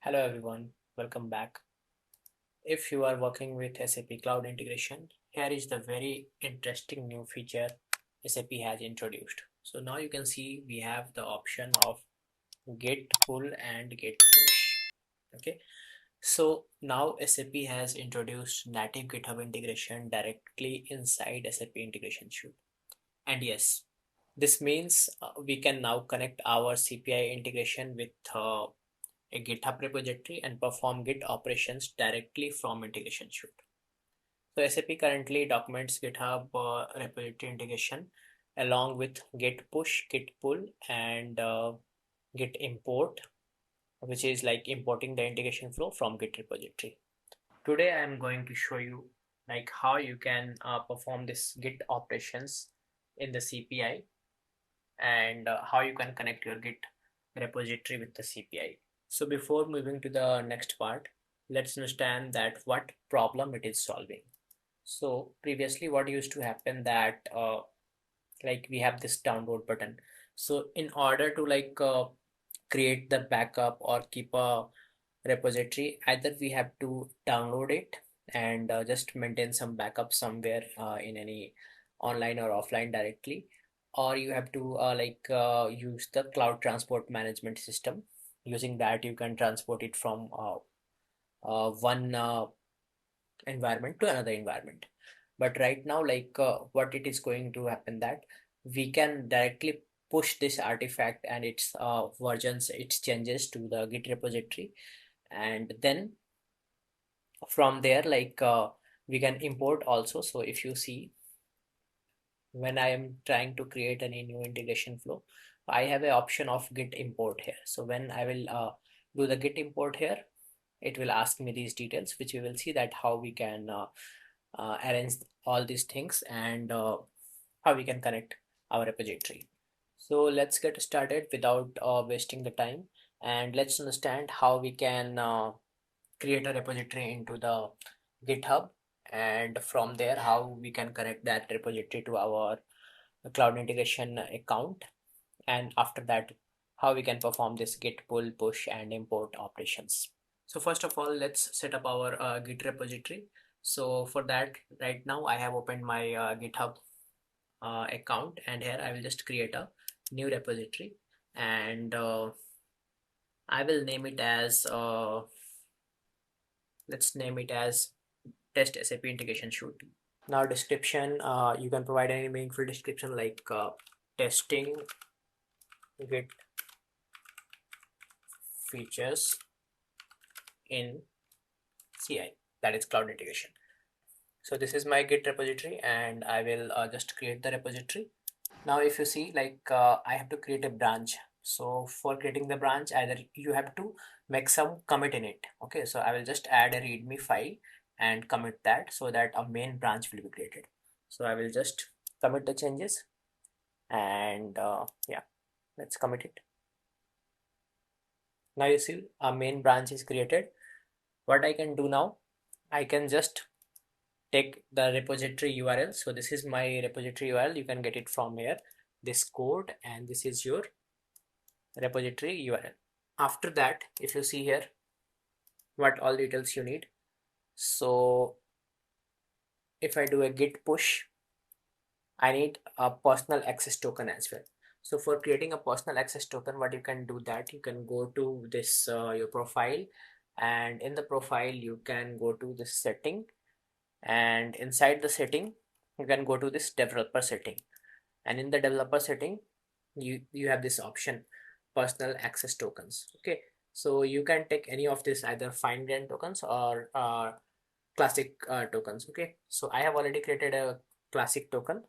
Hello everyone, welcome back. If you are working with SAP Cloud Integration, here is the very interesting new feature SAP has introduced. So now you can see we have the option of Git Pull and Git Push. Okay, so now SAP has introduced native GitHub integration directly inside SAP Integration Suite. And yes, this means we can now connect our CPI integration with a GitHub repository and perform Git operations directly from integration suite. So SAP currently documents GitHub repository integration along with Git Push, Git Pull, and Git Import, which is like importing the integration flow from Git repository. Today I am going to show you like how you can perform this Git operations in the CPI and how you can connect your Git repository with the CPI. So before moving to the next part, let's understand that what problem it is solving. So previously what used to happen that like we have this download button. So in order to create the backup or keep a repository, either we have to download it and just maintain some backup somewhere in any online or offline directly, or you have to use the cloud transport management system. Using that you can transport it from one environment to another environment. But right now what it is going to happen that we can directly push this artifact and its versions, its changes to the Git repository, and then from there we can import also. So if you see, when I am trying to create any new integration flow, I have an option of Git import here. So when I will do the Git import here, it will ask me these details, which we will see that how we can arrange all these things and how we can connect our repository. So let's get started without wasting the time, and let's understand how we can create a repository into the GitHub, and from there how we can connect that repository to our cloud integration account, and after that how we can perform this Git pull, push, and import operations. So first of all, let's set up our Git repository. So for that, right now I have opened my GitHub account, and here I will just create a new repository, and I will name it as let's name it as test SAP integration suite. Now description, you can provide any meaningful description like testing Git features in CI, that is cloud integration. So this is my Git repository, and I will just create the repository. Now if you see, I have to create a branch. So for creating the branch, either you have to make some commit in it. Okay, so I will just add a readme file and commit that so that a main branch will be created. So I will just commit the changes, and yeah, let's commit it. Now you see a main branch is created. What I can do now, I can just take the repository URL. So this is my repository URL. You can get it from here, this code, and this is your repository URL. After that, if you see here, what all details you need. So if I do a Git push, I need a personal access token as well. So for creating a personal access token, what you can do that you can go to this your profile, and in the profile you can go to this setting, and inside the setting you can go to this developer setting, and in the developer setting you have this option personal access tokens. Okay, so you can take any of this, either fine grained tokens or classic tokens. Okay, so I have already created a classic token.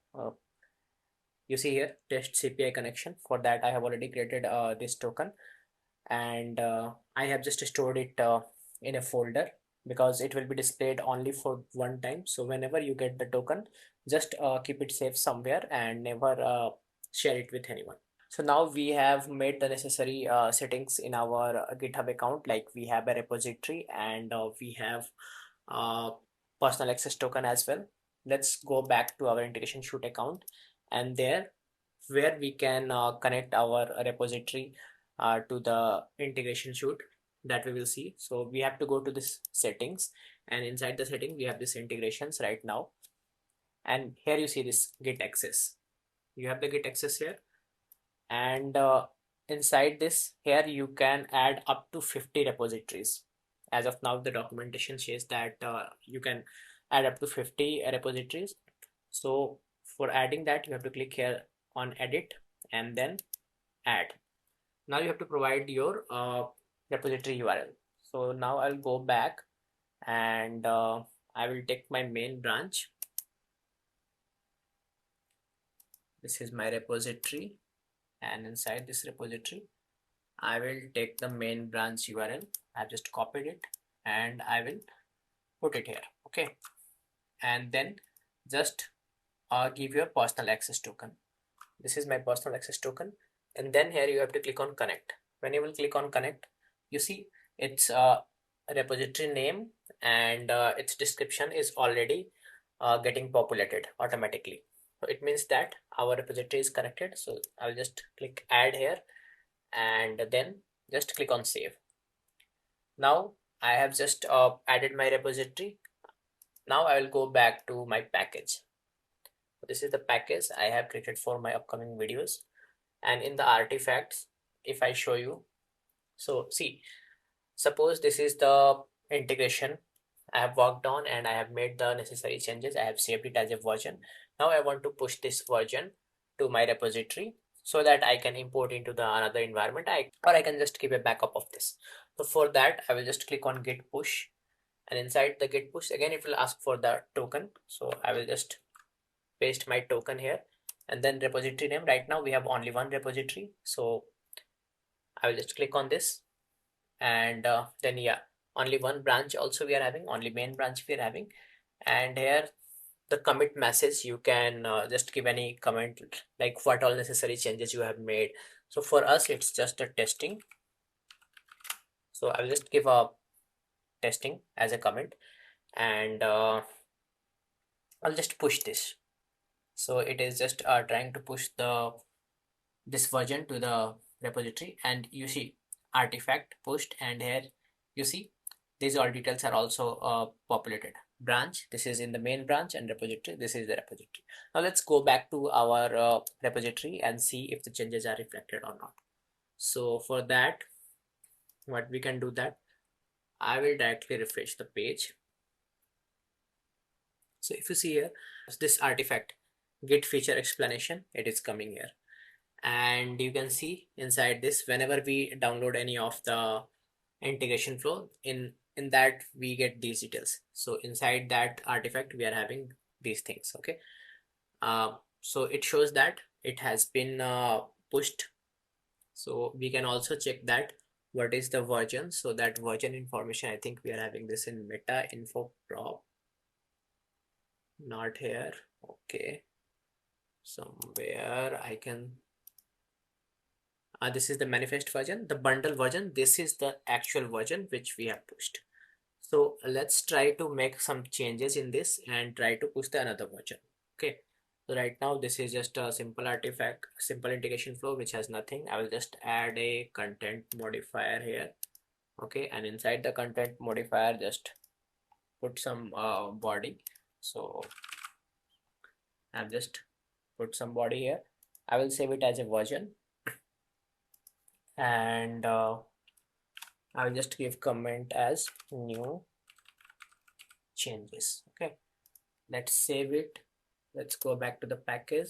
You see here test CPI connection. For that I have already created this token, and I have just stored it in a folder because it will be displayed only for one time. So whenever you get the token, just keep it safe somewhere and never share it with anyone. So now we have made the necessary settings in our GitHub account, like we have a repository and we have personal access token as well. Let's go back to our integration suite account, and there where we can connect our repository to the integration suite. that we will see. So we have to go to this settings, and inside the setting we have this integrations right now, and here you see this Git Access. You have the Git Access here, and inside this here you can add up to 50 repositories. As of now the documentation says that you can add up to 50 repositories. So for adding that you have to click here on edit and then add. Now you have to provide your repository URL. So now I'll go back and I will take my main branch. This is my repository, and inside this repository I will take the main branch URL. I've just copied it and I will put it here. Okay, and then just give your personal access token. This is my personal access token, and then here you have to click on connect. When you will click on connect, you see its repository name and its description is already getting populated automatically. So it means that our repository is connected. So I'll just click add here and then just click on save. Now I have just added my repository. Now I will go back to my package. This is the package I have created for my upcoming videos, and in the artifacts, if I show you, so see, suppose this is the integration I have worked on and I have made the necessary changes. I have saved it as a version. Now I want to push this version to my repository so that I can import into the another environment, or I can just keep a backup of this. So for that I will just click on Git Push, and inside the Git Push again it will ask for the token. So I will just paste my token here, and then repository name. Right now we have only one repository, so I will just click on this, and then yeah, only one branch also we are having, only main branch we are having. And here the commit message, you can just give any comment like what all necessary changes you have made. So for us it's just a testing, so I will just give a testing as a comment, and I'll just push this. So it is just trying to push this version to the repository, and you see artifact pushed, and here you see these all details are also populated. Branch, this is in the main branch, and repository, this is the repository. Now let's go back to our repository and see if the changes are reflected or not. So for that, what we can do that, I will directly refresh the page. So if you see here, this artifact Git feature explanation, it is coming here, and you can see inside this, whenever we download any of the integration flow, in that we get these details. So inside that artifact we are having these things. Okay, so it shows that it has been pushed. So we can also check that what is the version. So that version information, I think we are having this in meta info prop, not here. Okay, somewhere I can this is the manifest version, the bundle version. This is the actual version which we have pushed. So let's try to make some changes in this and try to push the another version. Okay, so right now this is just a simple artifact, simple integration flow which has nothing. I will just add a content modifier here. Okay, and inside the content modifier just put some body. So I've just put some body here. I will save it as a version, and I will just give comment as new changes. Okay, let's save it. Let's go back to the package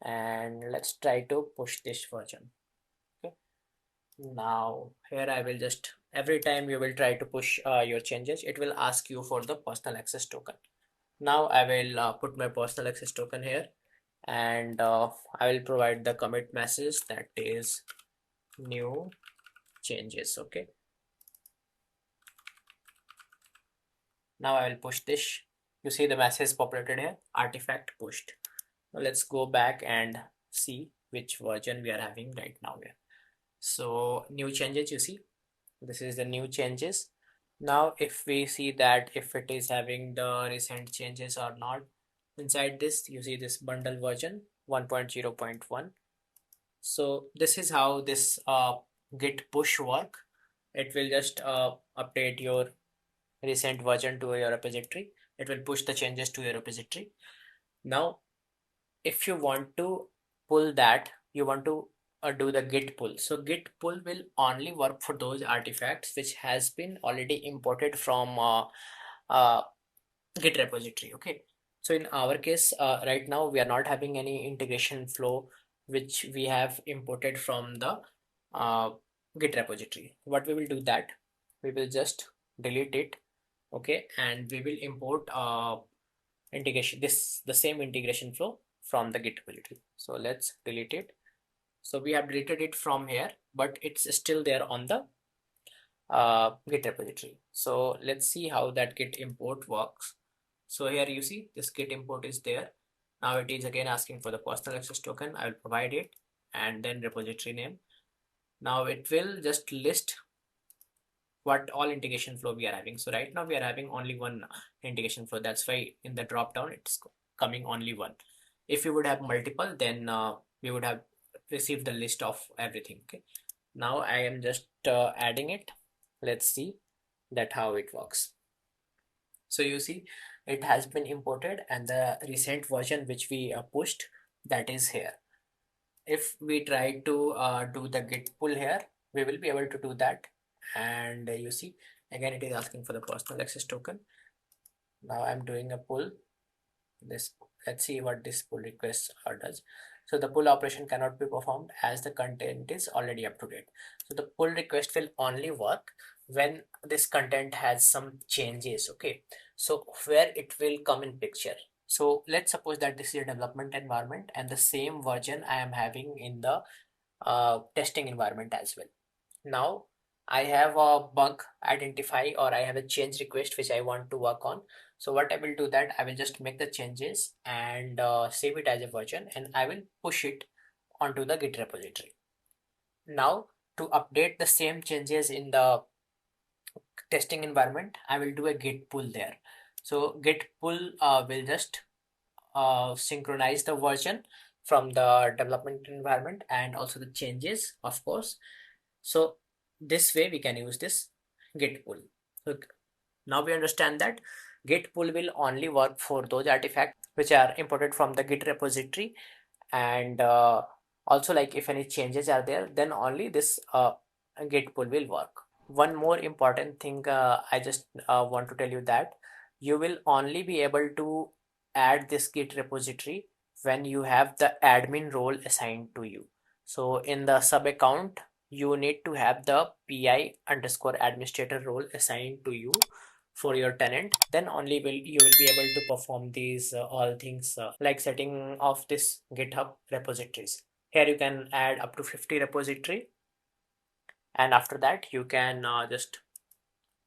and let's try to push this version. Okay, now here I will just, every time you will try to push your changes, it will ask you for the personal access token. Now I will put my personal access token here, and I will provide the commit message that is new changes. Okay, now I will push this. You see the message populated here, artifact pushed. Now let's go back and see which version we are having right now here. So new changes, you see this is the new changes. Now if we see that if it is having the recent changes or not, inside this you see this bundle version 1.0.1. so this is how this Git push work. it will just update your recent version to your repository. It will push the changes to your repository. Now, if you want to pull that, you want to do the git pull. So git pull will only work for those artifacts which has been already imported from uh, Git repository. Okay, so in our case, right now we are not having any integration flow which we have imported from the uh, Git repository. What we will do that, we will just delete it. Okay, and we will import integration, this the same integration flow from the Git repository. So let's delete it. So we have deleted it from here, but it's still there on the Git repository. So let's see how that Git import works. So here you see this Git import is there. Now it is again asking for the personal access token. I will provide it, and then repository name. Now it will just list what all integration flow we are having. So right now we are having only one integration flow. That's why in the drop down it's coming only one. If we would have multiple, then we would have received the list of everything. Okay. Now I am just adding it. Let's see that how it works. So you see it has been imported, and the recent version which we pushed, that is here. If we try to do the git pull here, we will be able to do that. And you see again it is asking for the personal access token. Now I'm doing a pull. This, let's see what this pull request does. So the pull operation cannot be performed as the content is already up to date. So the pull request will only work when this content has some changes. Okay, so where it will come in picture. So let's suppose that this is a development environment and the same version I am having in the testing environment as well. Now I have a bug identify, or I have a change request which I want to work on. So what I will do that I will just make the changes and save it as a version, and I will push it onto the Git repository. Now to update the same changes in the testing environment, I will do a git pull there. So git pull will just synchronize the version from the development environment and also the changes, of course. So this way we can use this git pull. So now we understand that git pull will only work for those artifacts which are imported from the Git repository, and also like if any changes are there, then only this git pull will work. One more important thing I just want to tell you that you will only be able to add this Git repository when you have the admin role assigned to you. So in the sub account, you need to have the PI underscore administrator role assigned to you for your tenant. Then only will you will be able to perform these all things like setting of this GitHub repositories. Here you can add up to 50 repository, and after that you can just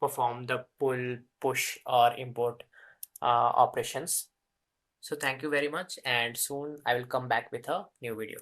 perform the pull, push, or import operations. So thank you very much, and soon I will come back with a new video.